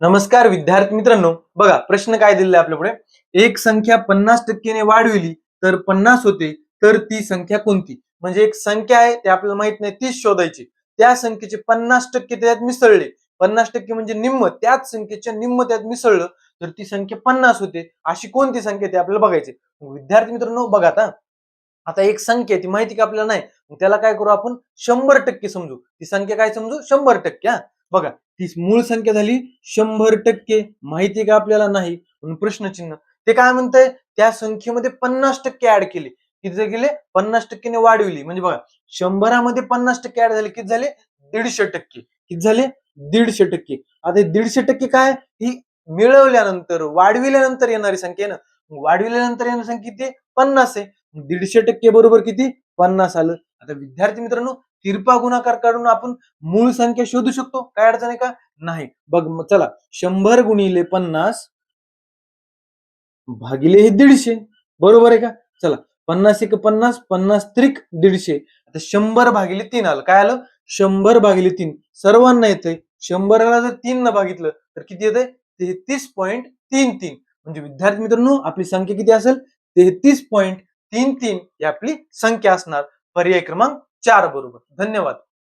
नमस्कार विद्यार्थी मित्रांनो, बघा प्रश्न काय दिलेला आहे आपल्या पुढे. एक संख्या 50% ने वाढविली तर 50 होते, तर ती संख्या कोणती? म्हणजे एक संख्या आहे ते आपल्याला माहित नाही, तीच शोधायची. त्या संख्येचे 50% त्यात मिसळले, 50% म्हणजे निम्म, त्याच संख्येच्या निम्म त्यात मिसळलं तर ती संख्या 50 होते. अशी कोणती संख्या ते आपल्याला बघायची. विद्यार्थी मित्रांनो बघा, आता एक संख्या ती माहिती का आपल्याला नाही, त्याला काय करू आपण 100% समजू. ती संख्या काय समजू 100%. हा बघा, ती मूळ संख्या झाली 100%, माहिती का आपल्याला नाही म्हणून प्रश्नचिन्ह. ते काय म्हणतंय, त्या संख्येमध्ये 50% ऍड केले. किती गेले 50% ने वाढविली. म्हणजे बघा 100 50% ऍड झाले, किती झाले 150%. किती झाले 150%. आता 150% काय, ही मिळवल्यानंतर वाढविल्यानंतर येणारी संख्या आहे ना. वाढविल्यानंतर येणारी संख्या किती 50 आहे. 150% बरोबर किती 50 आलं. आता विद्यार्थी मित्रांनो, तिरपा गुणाकार काढून आपण मूळ संख्या शोधू शकतो, काय अडचण आहे का नाही. बघ चला, 100 गुणिले 50 भागिले हे 150 बरोबर आहे का. चला, 50 एक 50, 50 त्रिक 150. आता 100 भागिले 3 आलं. काय आलं 100 भागिले 3 सर्वांना येतंय. 100ला जर 3 न भागितलं तर किती येतंय 33.33. म्हणजे विद्यार्थी मित्रांनो, आपली संख्या किती असेल 33.33 ही आपली संख्या असणार. पर्याय क्रमांक 4 बरोबर. धन्यवाद.